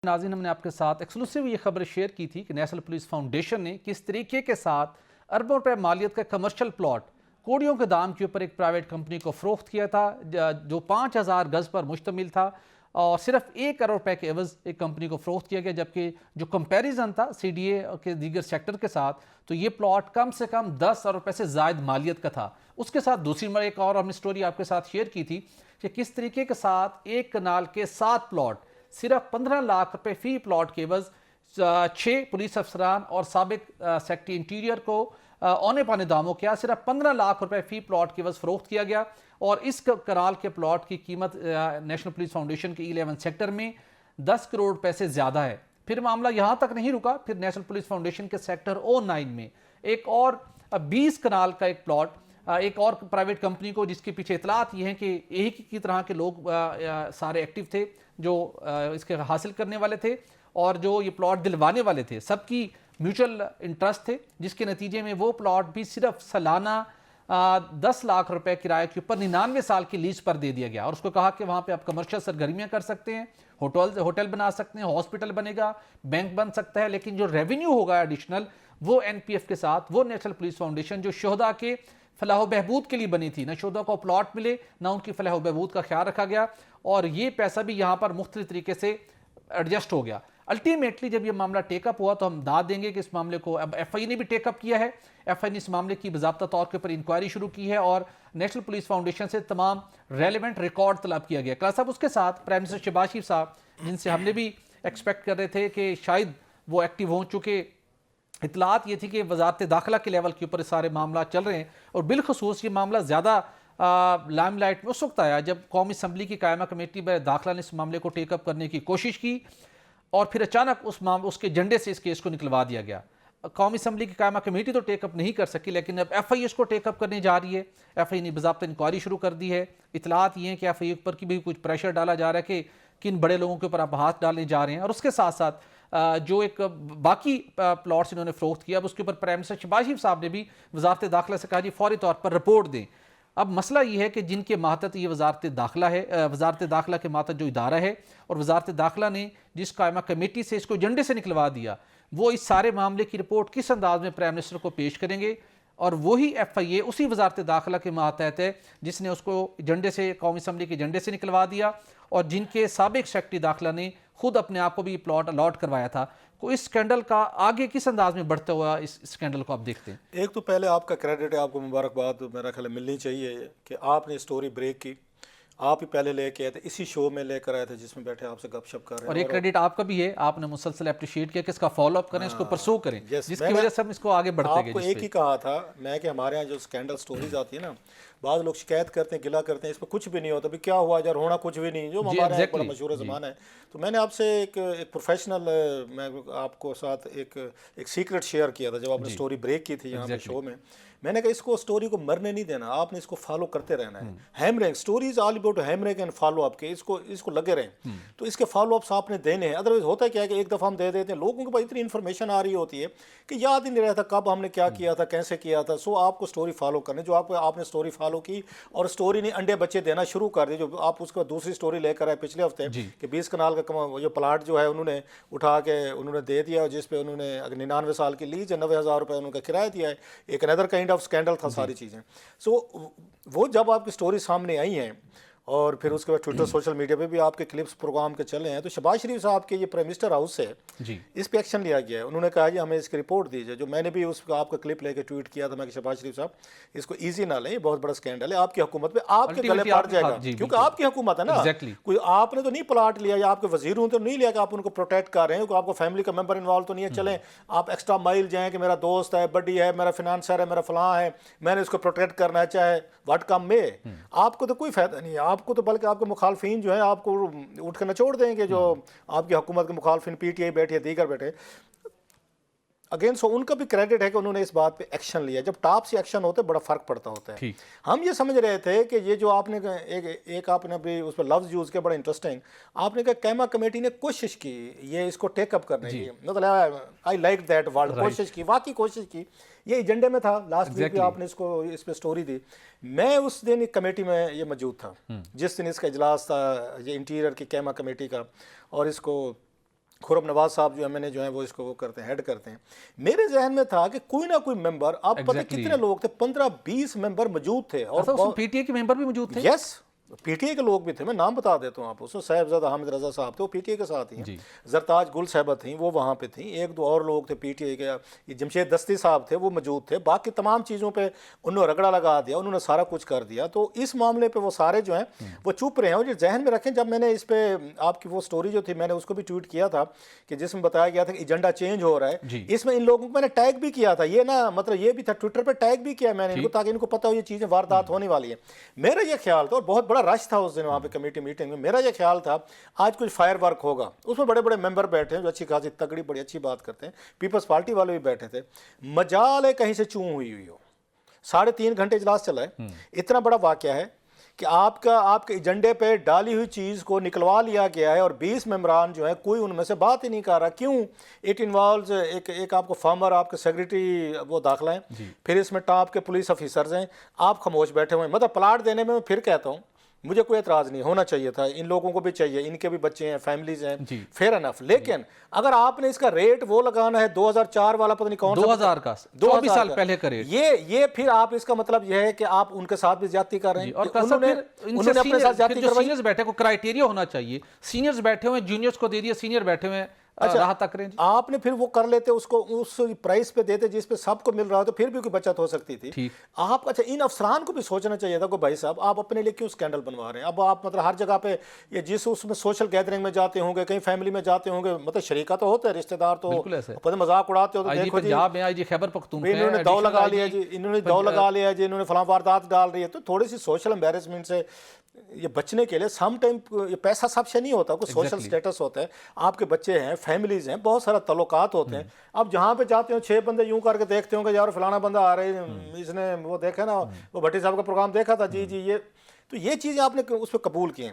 ناظرین، ہم نے آپ کے ساتھ ایکسکلوسیو یہ خبر شیئر کی تھی کہ نیشنل پولیس فاؤنڈیشن نے کس طریقے کے ساتھ اربوں روپے مالیت کا کمرشل پلاٹ کوڑیوں کے دام کے اوپر ایک پرائیویٹ کمپنی کو فروخت کیا تھا جو 5000 گز پر مشتمل تھا اور صرف 1 کروڑ روپے کے عوض ایک کمپنی کو فروخت کیا گیا، جبکہ جو کمپیریزن تھا سی ڈی اے کے دیگر سیکٹر کے ساتھ تو یہ پلاٹ کم سے کم 10 ارب روپے سے زائد مالیت کا تھا۔ اس کے ساتھ دوسری ایک اور ہم نے سٹوری آپ کے ساتھ شیئر کی تھی کہ کس طریقے کے ساتھ ایک کنال کے 7 پلاٹ صرف 15 لاکھ روپے فی پلاٹ کے عوض 6 پولیس افسران اور سابق سیکٹری انٹیریئر کو اونے پانے داموں کیا صرف 15 لاکھ روپے فی پلاٹ کے عوض فروخت کیا گیا، اور اس کنال کے پلاٹ کی قیمت نیشنل پولیس فاؤنڈیشن کے 11 سیکٹر میں 10 کروڑ روپے سے زیادہ ہے۔ پھر معاملہ یہاں تک نہیں رکا، پھر نیشنل پولیس فاؤنڈیشن کے سیکٹر O9 میں ایک اور 20 کنال کا ایک پلاٹ ایک اور پرائیویٹ کمپنی کو، جس کے پیچھے اطلاعات یہ ہیں کہ ایک کی طرح کے لوگ سارے ایکٹیو تھے جو اس کے حاصل کرنے والے تھے اور جو یہ پلاٹ دلوانے والے تھے، سب کی میوچل انٹرسٹ تھے، جس کے نتیجے میں وہ پلاٹ بھی صرف سالانہ 10 لاکھ روپے کرائے کے اوپر 99 سال کی لیز پر دے دیا گیا، اور اس کو کہا کہ وہاں پہ آپ کمرشل سرگرمیاں کر سکتے ہیں، ہوٹل بنا سکتے ہیں، ہاسپٹل بنے گا، بینک بن سکتا ہے، لیکن جو ریونیو ہوگا ایڈیشنل وہ این پی ایف کے ساتھ وہ نیشنل پولیس فاؤنڈیشن جو شہداء کے فلاح و بہبود کے لیے بنی تھی، نہ شہداء کو پلاٹ ملے نہ ان کی فلاح و بہبود کا خیال رکھا گیا، اور یہ پیسہ بھی یہاں پر مختلف طریقے سے ایڈجسٹ ہو گیا۔ الٹیمیٹلی جب یہ معاملہ ٹیک اپ ہوا تو ہم داد دیں گے کہ اس معاملے کو اب ایف آئی نے بھی ٹیک اپ کیا ہے، ایف آئی نے اس معاملے کی باضابطہ طور کے اوپر انکوائری شروع کی ہے اور نیشنل پولیس فاؤنڈیشن سے تمام ریلیونٹ ریکارڈ طلب کیا گیا۔ کلاس صاحب، اس کے ساتھ پرائم منسٹر شہباز شریف صاحب، جن سے ہم نے بھی ایکسپیکٹ کر رہے تھے کہ شاید وہ ایکٹیو ہوں، چونکہ اطلاعات یہ تھی کہ وزارت داخلہ کے لیول کے اوپر سارے معاملات چل رہے ہیں، اور بالخصوص یہ معاملہ زیادہ لائم لائٹ میں اس وقت آیا جب قومی اسمبلی کی قائمہ کمیٹی برائے داخلہ نے اس معاملے کو ٹیک اپ کرنے کی کوشش کی، اور پھر اچانک اس کے جھنڈے سے اس کیس کو نکلوا دیا گیا۔ قومی اسمبلی کی قائمہ کمیٹی تو ٹیک اپ نہیں کر سکی، لیکن اب ایف آئی اس کو ٹیک اپ کرنے جا رہی ہے۔ ایف آئی نے باضابطہ انکوائری شروع کر دی ہے۔ اطلاعات یہ ہیں کہ ایف آئی پر کی بھی کچھ پریشر ڈالا جا رہا ہے کہ کن بڑے لوگوں کے اوپر آپ ہاتھ ڈالنے جا رہے ہیں، اور اس کے ساتھ ساتھ جو ایک باقی پلاٹس انہوں نے فروخت کیا، اب اس کے اوپر پرائم منسٹر شہباز شریف صاحب نے بھی وزارت داخلہ سے کہا جی فوری طور پر رپورٹ دیں۔ اب مسئلہ یہ ہے کہ جن کے ماتحت یہ وزارت داخلہ ہے، وزارت داخلہ کے ماتحت جو ادارہ ہے، اور وزارت داخلہ نے جس قائمہ کمیٹی سے اس کو ایجنڈے سے نکلوا دیا، وہ اس سارے معاملے کی رپورٹ کس انداز میں پرائم منسٹر کو پیش کریں گے، اور وہی ایف آئی اے اسی وزارت داخلہ کے ماتحت ہے جس نے اس کو ایجنڈے سے قومی اسمبلی کے ایجنڈے سے نکلوا دیا، اور جن کے سابق سیکرٹری داخلہ نے خود اپنے آپ کو بھی پلاٹ الاٹ کروایا تھا۔ کو اس سکینڈل کا آگے کس انداز میں بڑھتا ہوا اس سکینڈل کو آپ دیکھتے ہیں؟ ایک تو پہلے آپ کا کریڈٹ ہے، آپ کو مبارکباد میرا خیال ملنی چاہیے کہ آپ نے سٹوری بریک کی، آپ ہی پہلے لے کے آئے تھے، اسی شو میں لے کر آئے تھے جس میں بیٹھے آپ سے گپ شپ کر رہے ہیں، اور ایک کریڈٹ آپ کا بھی ہے، آپ نے مسلسل اپریشیٹ کیا کہ اس کا فالو اپ کریں، اس کو پرسو کریں، جس کی وجہ سے ہم اس کو آگے بڑھتے گئے۔ آپ کو ایک ہی کہا تھا میں کہ ہمارے ہاں جو سکینڈل سٹوریز آتی ہیں نا، بعض لوگ شکایت کرتے ہیں، گلا کرتے ہیں، اس پہ کچھ بھی نہیں ہوتا، بھی کیا ہوا یار، ہونا کچھ بھی نہیں، جو ہمارے یہاں بڑا مشہور زبان ہے۔ تو میں نے آپ سے ایک پروفیشنل، میں آپ کو ساتھ ایک سیکرٹ شیئر کیا تھا جب آپ نے سٹوری بریک کی تھی یہاں پہ شو میں نے کہا اس کو سٹوری کو مرنے نہیں دینا، آپ نے اس کو فالو کرتے رہنا ہے۔ Hammering stories all about hammering and follow up کے، اس کو لگے رہیں، تو اس کے فالو اپس آپ نے دینے ہیں۔ ادروائز ہوتا ہے کیا کہ ایک دفعہ ہم دے دیتے ہیں، لوگوں کے پاس اتنی انفارمیشن آ رہی ہوتی ہے کہ یاد ہی نہیں رہتا کب ہم نے کیا کیا تھا، کیسے کیا تھا۔ سو آپ کو سٹوری فالو کرنے، جو آپ نے سٹوری فالو کی اور سٹوری نے انڈے بچے دینا شروع کر دی، جو آپ اس کو دوسری سٹوری لے کر آئے پچھلے ہفتے کہ 20 کنال کا جو پلاٹ جو ہے انہوں نے اٹھا کے انہوں نے دے دیا، جس پہ انہوں نے 99 سال کی لیز ہے، 90,000 روپے انہوں کا کرایہ دیا ہے، ایک اندر کائنڈ آف سکینڈل تھا ساری چیزیں۔ سو وہ جب آپ کی سٹوری سامنے آئی ہیں اور پھر اس کے بعد ٹویٹر سوشل میڈیا پہ بھی آپ کے کلپس پروگرام کے چلے ہیں، تو شہباز شریف صاحب کے یہ پرائم منسٹر ہاؤس سے اس پہ ایکشن لیا گیا ہے۔ انہوں نے کہا جی ہمیں اس کی رپورٹ دیجیے، جو میں نے بھی اس کا آپ کا کلپ لے کے ٹویٹ کیا تھا، میں کہ شہباز شریف صاحب اس کو ایزی نہ لیں، یہ بہت بڑا سکینڈل ہے، آپ کی حکومت پہ آپ کے گلے پڑ جائے گا، کیونکہ آپ کی حکومت ہے نا، کوئی آپ نے تو نہیں پلاٹ لیا یا آپ کے وزیر ہوں تو نہیں لیا کہ آپ ان کو پروٹیکٹ کر رہے ہیں، کوئی آپ کو فیملی کا ممبر انوالو تو نہیں ہے، چلیں آپ ایکسٹرا مائل جائیں کہ میرا دوست ہے، بڈی ہے، میرا فنانسر ہے، میرا فلاں ہے، میں نے اس کو پروٹیکٹ کرنا ہے چاہے واٹ کم میں۔ آپ کو تو کوئی فائدہ نہیں ہے، آپ کو تو بلکہ آپ کے مخالفین جو ہیں آپ کو اٹھ کے نچوڑ دیں گے، جو آپ کی حکومت کے مخالفین پی ٹی آئی بیٹھے دیگر بیٹھے اگین۔ سو ان کا بھی کریڈٹ ہے کہ انہوں نے اس بات پہ ایکشن لیا۔ جب ٹاپ سے ایکشن ہوتا ہے بڑا فرق پڑتا ہوتا ہے۔ ہم یہ سمجھ رہے تھے کہ یہ جو آپ نے ایک آپ نے بھی اس پہ لفظ یوز کیا بڑا انٹرسٹنگ، آپ نے کہا قیمہ کمیٹی نے کوشش کی یہ اس کو ٹیک اپ کرنے کی، مطلب آئی لائک دیٹ ورڈ، کوشش کی، واقعی کوشش کی، یہ ایجنڈے میں تھا۔ لاسٹ ویک بھی آپ نے اس پہ سٹوری دی، میں اس دن ایک کمیٹی میں یہ موجود تھا جس دن اس کا اجلاس تھا، یہ انٹیریئر کی قیمہ کمیٹی کا، اور اس کو خرم نواز صاحب جو ہے میں نے جو ہے وہ اس کو وہ کرتے ہیں ہیڈ کرتے ہیں. میرے ذہن میں تھا کہ کوئی نہ کوئی ممبر, اب پتہ کتنے لوگ تھے, 15-20 ممبر موجود تھے, اور پی ٹی اے کے ممبر بھی موجود تھے. یس, پی ٹی اے کے لوگ بھی تھے, میں نام بتا دیتا ہوں آپ کو. صاحبزادہ حامد رضا صاحب تھے, وہ پی ٹی اے کے ساتھ ہی ہیں. زرتاج گل صاحبہ تھیں, وہ وہاں پہ تھیں. ایک دو اور لوگ تھے پی ٹی اے کے, جمشید دستی صاحب تھے, وہ موجود تھے. باقی تمام چیزوں پہ انہوں نے رگڑا لگا دیا, انہوں نے سارا کچھ کر دیا. تو اس معاملے پہ وہ سارے جو ہیں وہ چپ رہے ہیں. اور یہ ذہن میں رکھیں, جب میں نے اس پہ آپ کی وہ سٹوری جو تھی میں نے اس کو بھی ٹویٹ کیا تھا کہ جس میں بتایا گیا تھا کہ ایجنڈا چینج ہو رہا ہے, اس میں ان لوگوں کو میں نے ٹیگ بھی کیا تھا. یہ نا مطلب یہ بھی تھا, ٹویٹر پہ ٹیگ بھی کیا میں نے ان کو, تاکہ ان کو پتہ ہو یہ چیزیں واردات ہونے والی ہیں. میرا یہ خیال تھا, اور بہت بڑا رش تھا اس دن وہاں پہ کمیٹی میٹنگ میں, میرا یہ خیال تھا آج کچھ فائر ورک ہوگا. اس میں بڑے بڑے ممبر بیٹھے ہیں جو اچھی خاصی تگڑی بڑی اچھی بات کرتے ہیں, پیپلز پارٹی والے بھی بیٹھے تھے. مجال ہے کہیں سے چون ہوئی ہو. 3.5 گھنٹے اجلاس چلا ہے. اتنا بڑا واقعہ ہے کہ آپ کے ایجنڈے پہ ڈالی ہوئی چیز کو نکلوا لیا گیا ہے, اور 20 ممبران جو ہیں کوئی ان میں سے بات ہی نہیں کر رہا. کیوں؟ اٹ انوالوز ایک آپ کو فارمر, آپ کے سیکریٹری وہ داخلہ ہیں, پھر اس میں ٹاپ کے پولیس افیسرز ہیں, آپ خاموش بیٹھے ہوئے ہیں. مطلب پلاٹ دینے میں پھر کہتا ہوں مجھے کوئی اعتراض نہیں, ہونا چاہیے تھا, ان لوگوں کو بھی چاہیے, ان کے بھی بچے ہیں, فیملیز ہیں, فیئر انف. لیکن اگر آپ نے اس کا ریٹ وہ لگانا ہے 2004 والا, پتہ نہیں کون سا 2000 کا 24 سال پہلے کا ریٹ, یہ پھر آپ اس کا مطلب یہ ہے کہ آپ ان کے ساتھ بھی زیادتی کر رہے ہیں. اور انہوں نے اپنے ساتھ زیادتی کروائی. سینئرز بیٹھے کو کرائیٹیریا ہونا چاہیے, سینئرز بیٹھے ہوئے جونیئرز کو دے دیا, سینئر بیٹھے ہوئے راہ تک رہے. آپ نے پھر وہ کر لیتے, اس کو اس پرائس پہ دیتے جس پہ سب کو مل رہا ہو, تو پھر بھی کوئی بچت ہو سکتی تھی. آپ اچھا ان افسران کو بھی سوچنا چاہیے تھا کہ بھائی صاحب آپ اپنے لیے کیوں اسکینڈل بنوا رہے ہیں. اب آپ مطلب ہر جگہ پہ یہ جس اس میں سوشل گیدرنگ میں جاتے ہوں گے, کہیں فیملی میں جاتے ہوں گے, مطلب شریکہ تو ہوتا ہے, رشتہ دار تو مذاق اڑاتے ہو, تو دیکھو جی خیبر پختونخوا انہوں نے دو لگا لیا جی, انہوں نے دو لگا لیا جی, انہوں نے فلاں واردات ڈال رہی ہے. تو تھوڑی سی سوشل امبیرسمنٹ سے یہ بچنے کے لیے سم ٹائم یہ پیسہ سب سے نہیں ہوتا, کوئی سوشل سٹیٹس ہوتا ہے, آپ کے بچے ہیں, فیملیز ہیں, بہت سارا تعلقات ہوتے ہیں. اب جہاں پہ جاتے ہوں 6 بندے یوں کر کے دیکھتے ہوں کہ یار فلانا بندہ آ رہے ہیں, اس نے وہ دیکھا نا, وہ بھٹی صاحب کا پروگرام دیکھا تھا, جی یہ تو یہ چیزیں آپ نے اس پہ قبول کی ہیں.